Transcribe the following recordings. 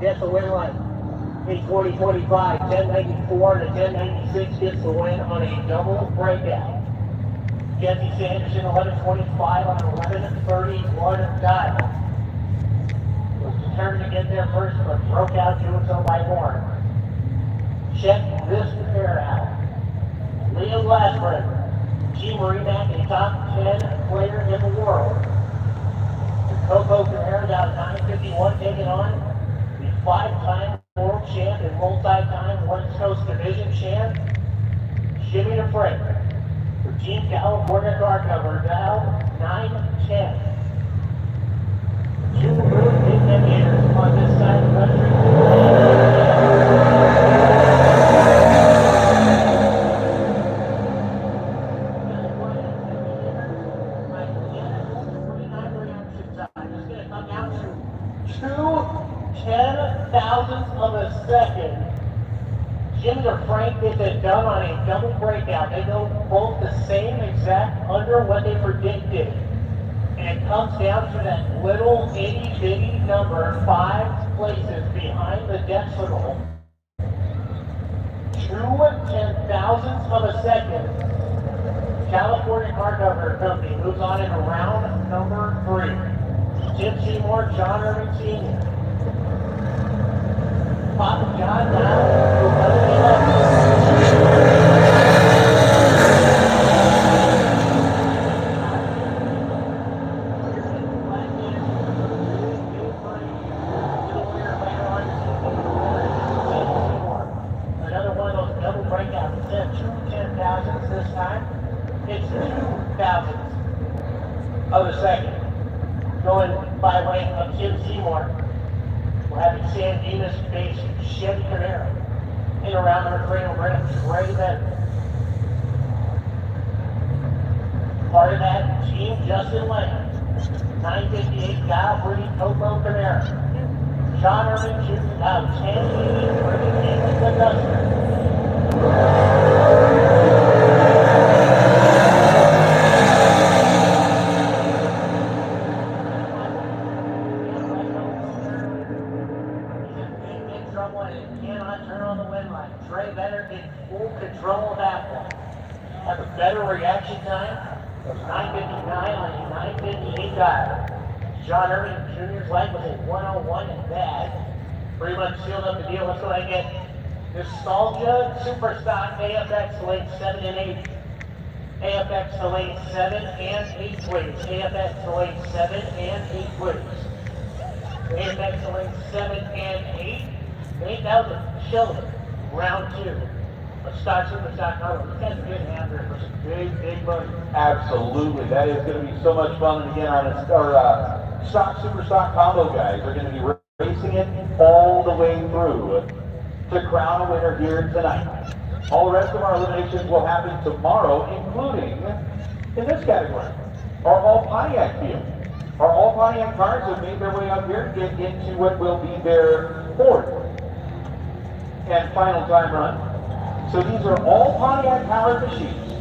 gets the win line. In 2025, 1094 to 1096 gets the win on a double breakout. Jesse Sanderson, 1125 on 1131 dive. Was determined to get there first, but broke out to it so by more. Check this pair out. Liam Glassberg, G. Marinak, a top 10 player in the world. Coco Canera got 951 taking on the 5-time world champ and multi-time West Coast Division champ, Jimmy DeFrank. For Team California car cover, now 910. Two really big navigators on this side of the country. Thousandths of a second. Jim DeFrank gets it done on a double breakout. They go both the same exact under what they predicted. And it comes down to that little itty-bitty number, 5 places behind the decimal. 2/10,000ths of a second. California Car Cover Company moves on into round number 3. Jim Seymour, John Irving Sr. Papa John now to 1111. Another one of those double breakouts. Instead of 2/10,000ths this time, it's 2,000ths of a second. Going by way of Jim Seymour. We're having San Dimas-based Chevy Camaro in around number 3 and we're going to Trey Bennett. Part of that team, Justin Lane. 958 Kyle Brady, Coco Camaro. John Irving Jr. out 1080 Brady King the Duster. Trey Bennett in full control of that one. Has a better reaction time. 959 on a 958 dive. John Irving Jr.'s leg was a 101 and bad. Pretty much sealed up the deal. Let's go ahead and get Nostalgia Superstock AFX lane 7 and 8. AFX to lane 7 and 8 please. AFX to lane 7 and 8 please. AFX to lane 7 and 8. 8,000 shilling. Round 2. A stock superstock cover. This guy's a good hammer for some big money. Absolutely. That is going to be so much fun. And again, our stock superstock combo guys are going to be racing it all the way through to crown a winner here tonight. All the rest of our eliminations will happen tomorrow, including in this category, our all Pontiac field. Our all Pontiac cars have made their way up here to get into what will be their 4th and final time run. So these are all Pontiac powered machines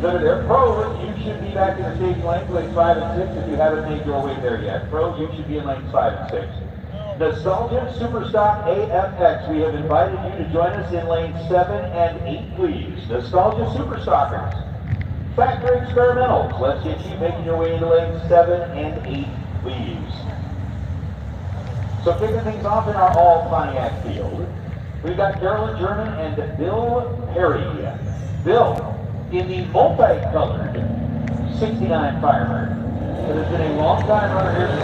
that are there. Pro, you should be back in the stage lanes 5 and 6 if you haven't made your way there yet. Pro, you should be in lanes 5 and 6. Nostalgia Superstock AFX, we have invited you to join us in lanes 7 and 8, please. Nostalgia Superstockers. Factory Experimentals, let's get you making your way into lanes 7 and 8, please. So kicking things off in our all Pontiac field, we've got Carolyn German and Bill Perry. Bill, in the multi-colored 69 Firebird. It has been a long time runner here for the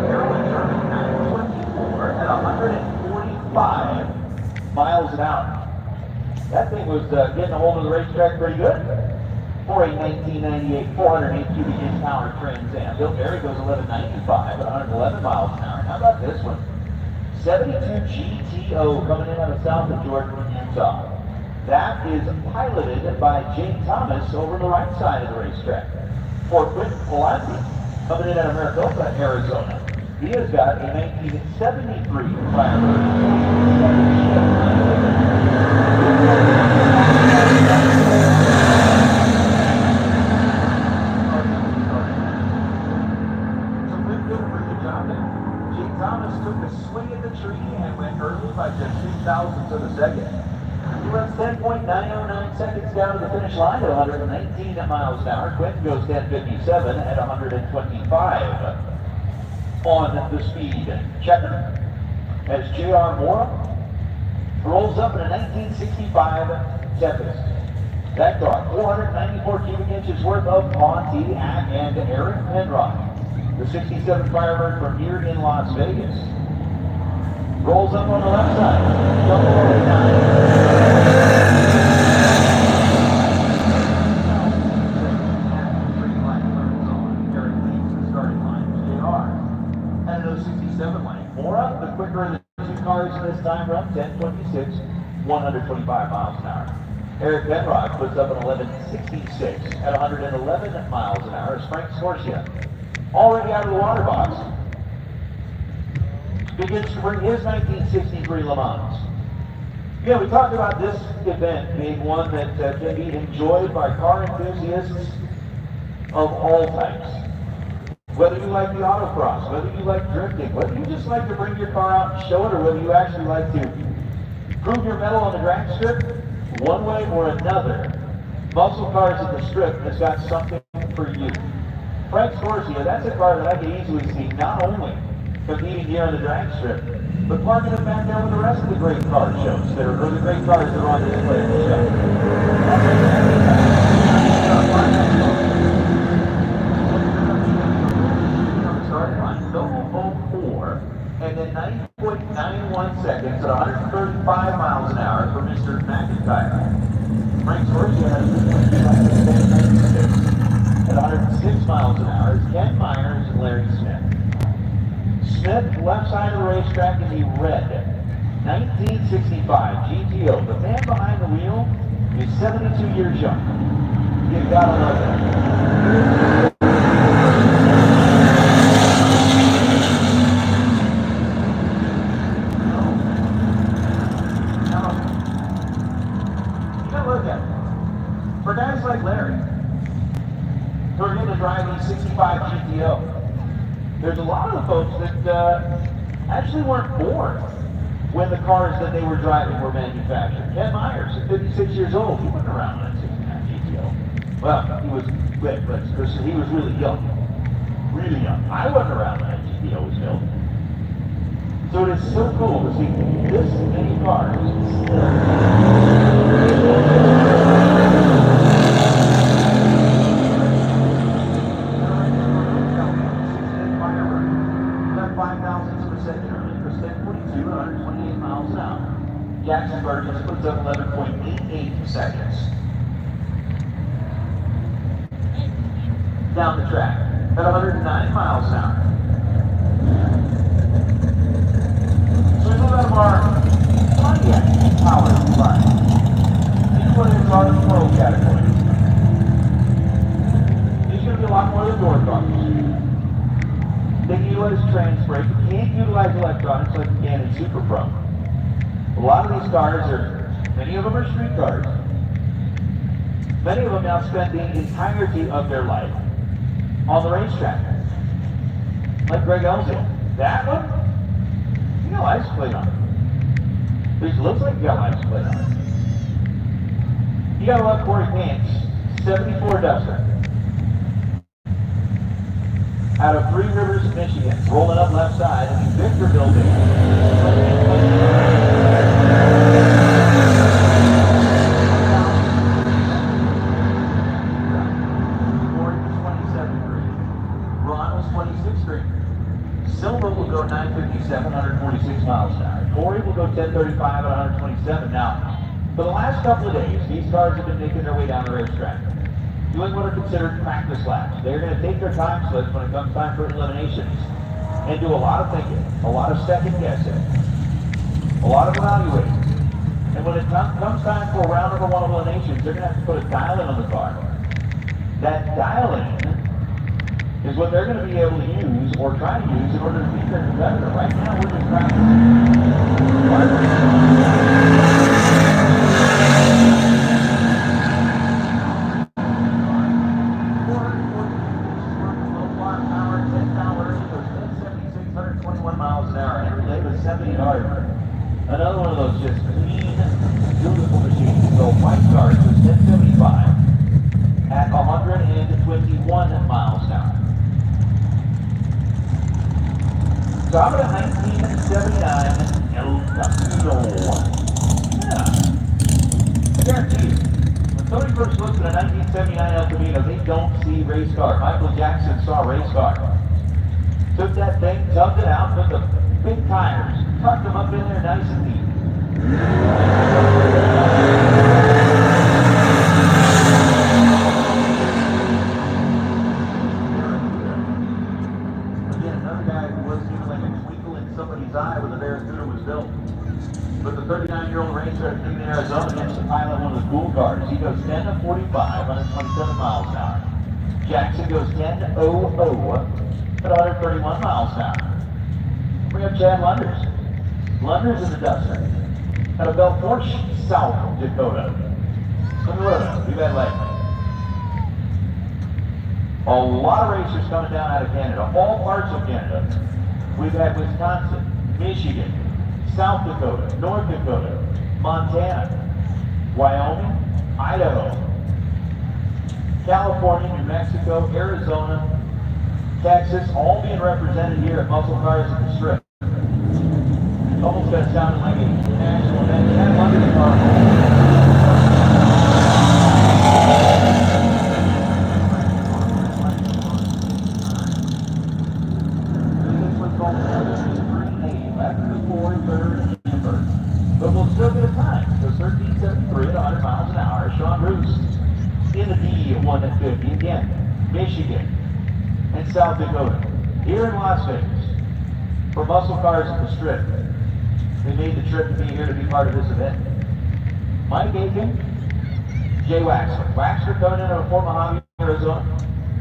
Carolyn German, 924 at 145 miles an hour. That thing was getting a hold of the racetrack pretty good. For a 1998 408 cubic inch power Trans Am. Bill Perry goes 1195 at 111 miles an hour. How about this one? 72 GTO coming in out of south of Jordan, Utah. That is piloted by Jane Thomas over on the right side of the racetrack. For Quentin Palazzi coming in out of Maricopa, Arizona. He has got a 1973 Firebird. just 2,000ths of a second. He runs 10.909 seconds down to the finish line at 119 miles an hour. Quinn goes 10:57 at 125 on the speed checker. As J.R. Mora rolls up in a 1965 Tempest. That car, 494 cubic inches worth of Pontiac and Eric Penrod, the 67 Firebird from here in Las Vegas. Rolls up on the left side, double 67 lane. Mora, the quicker of the two cars in this time run, 10:26, 125 miles an hour. Eric Penrod puts up an 11:66 at 111 miles an hour as Frank Scorsia, already out of the water box, begins to bring his 1963 Le Mans. Yeah, we talked about this event being one that can be enjoyed by car enthusiasts of all types. Whether you like the autocross, whether you like drifting, whether you just like to bring your car out and show it, or whether you actually like to prove your mettle on the drag strip, one way or another, Muscle Cars at the Strip has got something for you. Frank Scorsia, that's a car that I can easily see not only competing here on the drag strip, but parking it back there with the rest of the great car shows that are, or the great cars that are on display at the show. Starting line, 0:04, and then 9.91 seconds at 135 miles an hour for Mr. McIntyre. Frank Scorsia has 10:96 at 106 miles an hour. It's Ken Myers and Larry Smith. Smith, left side of the racetrack in the red 1965 GTO. The man behind the wheel is 72 years young. You've got to love that. For guys like Larry, who are going to drive the 65 GTO, there's a lot of the folks that actually weren't born when the cars that they were driving were manufactured. Ken Myers, at 56 years old, he wasn't around when that 69 GTO. Well, he was really young. Really young. I wasn't around when that GTO was built. So it is so cool to see this many cars still. Jackson Burgess puts up 11.88 seconds. Down the track at 109 miles an hour. So we move out of our Pontiac power line. These one is our pro category. These are going to be a lot more than door cars. They can utilize trans brake. You can't utilize electronics like you can in Super Pro. A lot of these cars many of them are street cars. Many of them now spend the entirety of their life on the racetrack. Like Greg Elzia. That one, you got license plate on it. At least it looks like you got license plate on it. You gotta love Corey Pants, 74 Duster. Out of Three Rivers, Michigan, rolling up left side in the Victor building. Silver will go 957, 146 miles an hour. Corey will go 1035 at 127. Now, for the last couple of days, these cars have been making their way down the racetrack, doing what are considered practice laps. They're going to take their time slips when it comes time for eliminations and do a lot of thinking, a lot of second guessing, a lot of evaluating. And when it comes time for round number one eliminations, they're going to have to put a dial-in on the car. That dial-in is what they're going to be able to use or try to use in order to beat their competitor. Right now, we're just practicing. Miles an hour. Henry Davis 70 yard. Another one of 1979 El Camino. Yeah. I guarantee you, when somebody first looks at a 1979 El Camino, they don't see race car. Michael Jackson saw race car. Took that thing, tugged it out, put the big tires, tucked them up in there nice and neat. Again, another guy who wasn't even like a twinkle in somebody's eye when the Barracuda was built. But the 39-year-old racer at Phoenix, Arizona gets to pilot one of the cool cars. He goes 10 to 45, 127 miles an hour. Jackson goes 10 to 00 at 131 miles an hour. We have Chad Lunders. Lunders in the Duster. Out of Belfort, South Dakota. We've had like a lot of racers coming down out of Canada, all parts of Canada. We've had Wisconsin, Michigan, South Dakota, North Dakota, Montana, Wyoming, Idaho, California, New Mexico, Arizona, Texas, all being represented here at Muscle Cars at the Strip. Almost got sounding like a national event. Chad Lunders car. But we'll still get a time. So 1373 at 100 miles an hour. Sean Roos in the D150 again. Michigan and South Dakota. Here in Las Vegas. For Muscle Cars at the Strip. They made the trip to be here to be part of this event. Mike Aiken, Jay Waxler. Waxler coming in out of Fort Mojave, Arizona.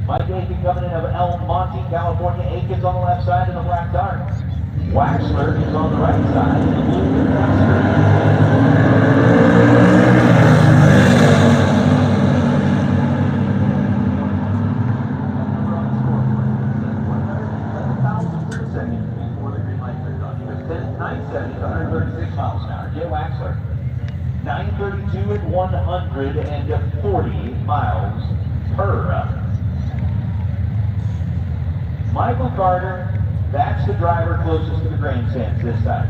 Mike Aiken coming in out of El Monte, California. Aiken's on the left side in the black dark. Waxler is on the right side in the blue Duster. Miles an hour. Jay Waxler, 932 at 140 miles per hour. Michael Carter, that's the driver closest to the grandstands this time.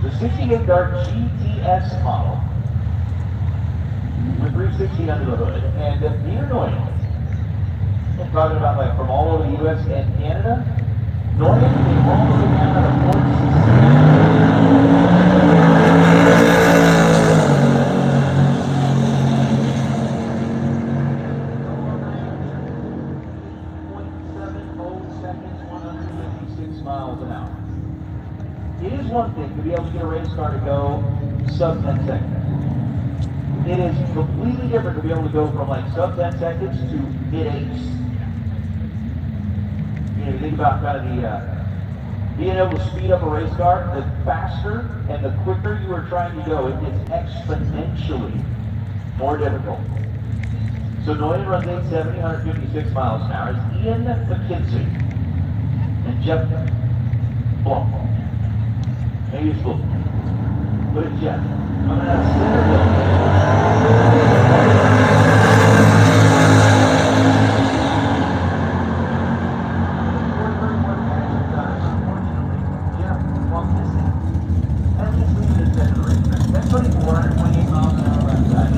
The 68 Dart GTS model with 360 under the hood, and Peter Noyan. I'm talking about like from all over the U.S. and Canada. Noyan came all the way down to Fort miles an hour. It is one thing to be able to get a race car to go sub 10 seconds. It is completely different to be able to go from like sub 10 seconds to mid-8s. You know, you think about kind of the being able to speed up a race car, the faster and the quicker you are trying to go, it gets exponentially more difficult. So Noyan runs 870, 156 miles an hour. It's Ian McKinsey and Jeff Blum. Maybe it's Blum. But it's Jeff. Coming out of Centerville. Jeff Blum missing. That's just leaving the center of the racetrack. That's 428 miles an hour left side.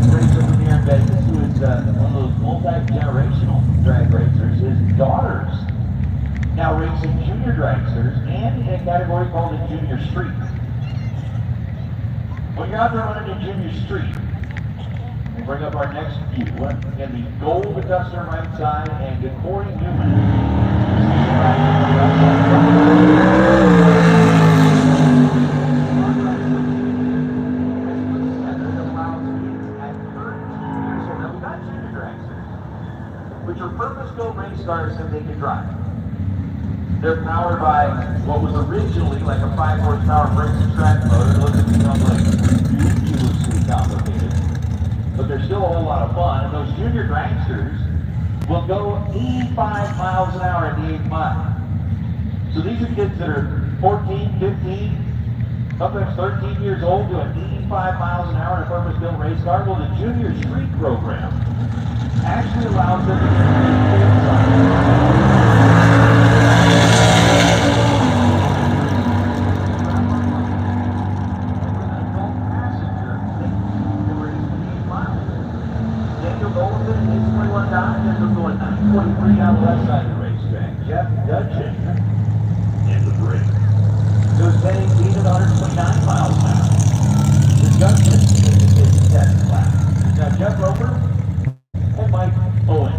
Racer from here in Vegas, who is one of those multi-generational drag racers. His daughters now racing junior dragsters and in a category called the Junior Street. When you're out there running in Junior Street, we bring up our next view. Again, the gold Duster right side and the Corey Newman. Which are purpose-built race cars that they can drive. They're powered by what was originally like a 5 horsepower brake and track motor. Those have become like ridiculously complicated. But they're still a whole lot of fun. And those junior dragsters will go 85 miles an hour at the 8th mile. So these are kids that are 14, 15, sometimes 13 years old doing 85 miles an hour in a purpose-built race car. Well, the Junior Street program actually allows them to get one Dodge ends up going 943 down the left side of the racetrack. Jeff Dutchin in the break. Goes 1018 at 129 miles an hour. The Dutchin is the 10th lap. Now Jeff Roper and Mike Owen.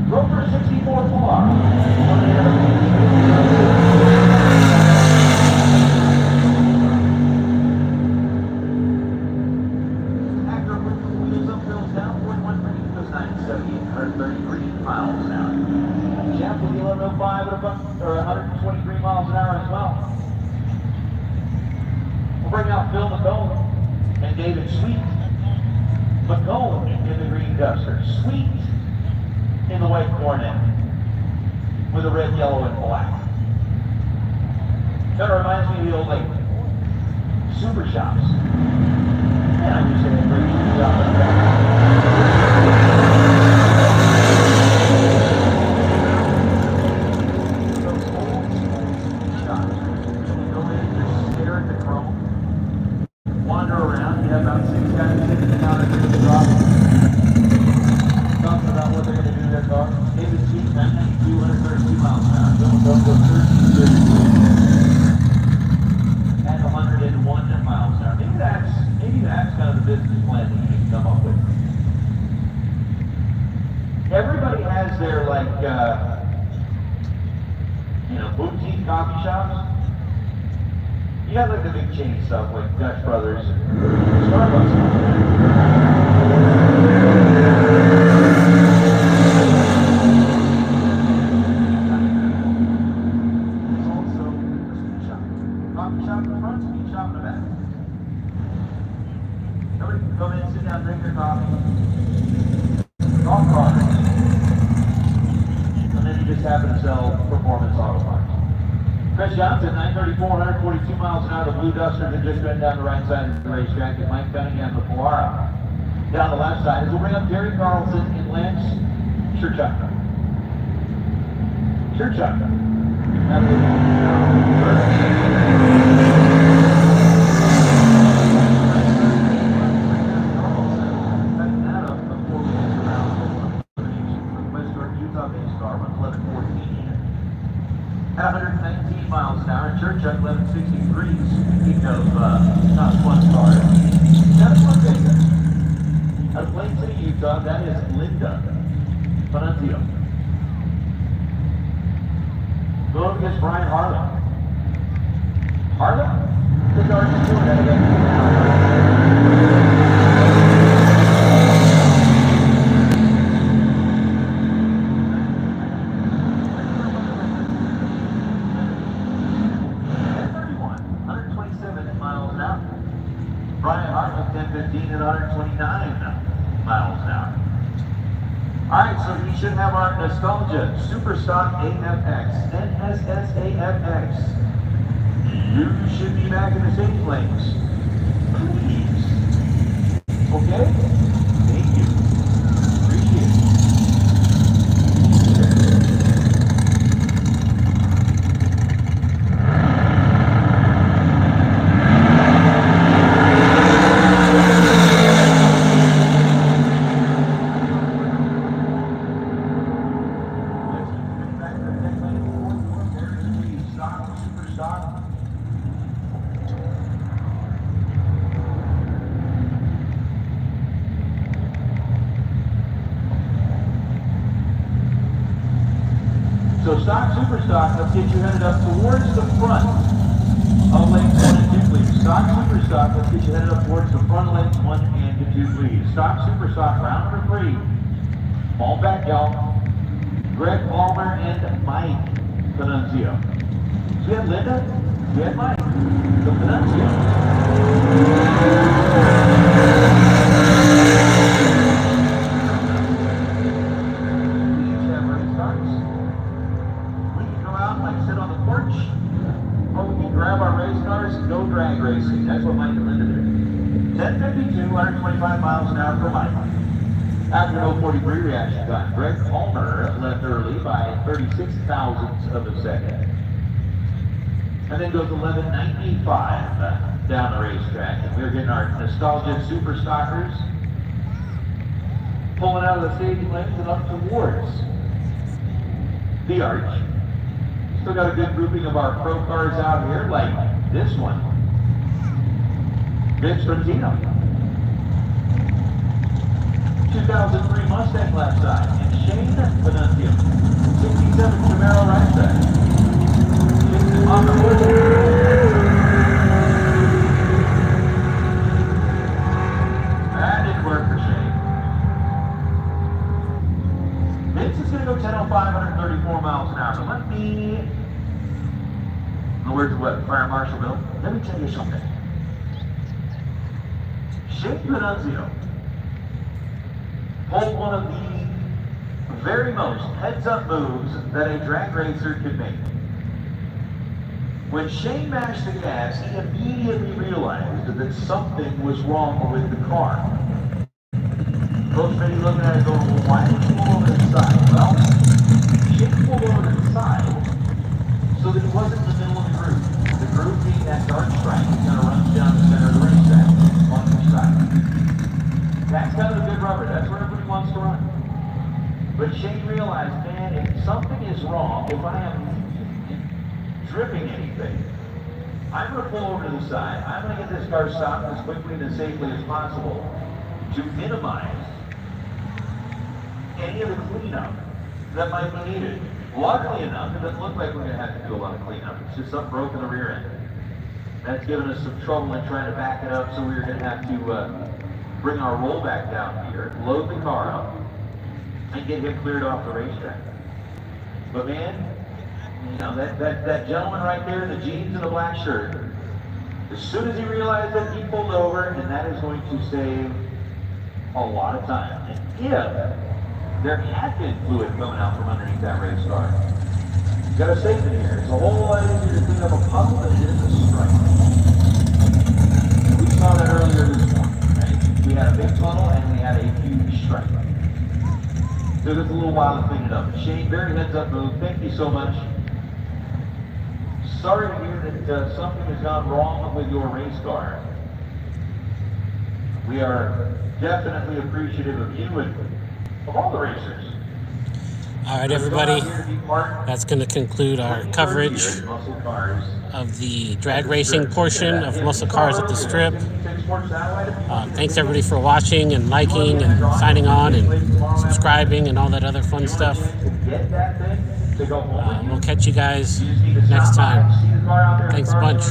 Roper 64 far. After whipping the wheels up, hills down, 41 green goes 970, 133 miles an hour. Jeff with the 1105 at or 123 miles an hour as well. We'll bring out Phil McCone and David Sweet. McCone in the green Duster. Sweet in the white Cornet with a red, yellow, and black. Kind of reminds me of the old like super shops. Yeah, I'm just saying a great super shop like that. Those old shops. You go in, just stare at the chrome, wander around, you have about 6 guys sitting down at the drop. Talking about what they're going to do to their car. David Sweet, 992, 132 miles an hour. Don't go 13, at 101 miles an hour. Maybe that's kind of the business plan that you can come up with. Everybody has their like, boutique coffee shops. You got like the big chain stuff like Dutch Brothers and Starbucks. Come in, sit down, drink your coffee. Golf cars. And then you just happen to sell performance auto parts. Chris Johnson, 934, 142 miles an hour, the blue Duster that just went down the right side of the racetrack, and Mike Cunningham, the Polara. Down the left side, as we'll bring up Gary Carlson and Lance Churchuck. At 119 miles an hour, Churchuck 1163. Speaking of not fun cars, not a fun thing. Out of Plain City, Utah, that is Linda Pontiac. Going up against Brian Harlan. Harlan? The darkest one out of that. Brian Hartman, 1015 at 129 miles an hour. Alright, so he should have our Nostalgia Superstock AFX, NSS AFX. You should be back in the same place. Please. Okay? Thank you. Appreciate it. So stock, super stock, let's get you headed up towards the front of lanes 1 and 2, please. Stock, super stock, let's get you headed up towards the front of lanes 1 and 2, please. Stock, super stock, round number 3. Ball back, y'all. Greg Palmer and Mike Panunzio. So we had Linda, we had Mike, the Panunzio. Grab our race cars and go drag racing. That's what Mike and Linda do. 10:52, 125 miles an hour for Mike. After no 43 reaction time, Greg Palmer left early by 36 thousandths of a second. And then goes 11.95 down the racetrack. And we're getting our nostalgic super stockers pulling out of the staging lanes and up towards the arch. Still got a good grouping of our pro cars out here, like this one. Vince Trentino. 2003 Mustang left side. And Shane Venancio. 67 Camaro right side. On the hood. That didn't work for Shane. Vince is going to go 10:05, 134 miles an hour. So let me, in the words of what, Fire Marshal Bill, let me tell you something. Shane Venancio pulled one of the very most heads-up moves that a drag racer could make. When Shane mashed the gas, he immediately realized that something was wrong with the car. Folks may be looking at it going, well, why did he pull over to the side? Well, Shane pulled over to the side so that he wasn't in the middle of the groove. The groove being that dark stripe that kind of runs down the center of the racetrack on each side. That's kind of a good rubber. That's where everybody wants to run. But Shane realized, man, if something is wrong, if I am dripping anything, I'm going to pull over to the side. I'm going to get this car stopped as quickly and as safely as possible to minimize any of the cleanup that might be needed. Luckily enough, it doesn't look like we're going to have to do a lot of cleanup. It's just something broke in the rear end. That's given us some trouble in trying to back it up, so we're going to have to bring our rollback down here, load the car up, and get him cleared off the racetrack. But man, you know, that gentleman right there in the jeans and the black shirt, as soon as he realized that, he pulled over, and that is going to save a lot of time. And if there had been fluid coming out from underneath that race car, you got a safety here. It's a whole lot easier to clean up a puddle than it is a stripe. We saw that earlier this morning, right? We had a big puddle and we had a huge stripe. Took us a little while to clean it up. Shane, very heads up move. Thank you so much. Sorry to hear that something has gone wrong with your race car. We are definitely appreciative of you and of all the racers. All right, everybody, that's going to conclude our coverage of the drag racing portion of Muscle Cars at the Strip. Thanks, everybody, for watching and liking and signing on and subscribing and all that other fun stuff. We'll catch you guys next time. Thanks a bunch.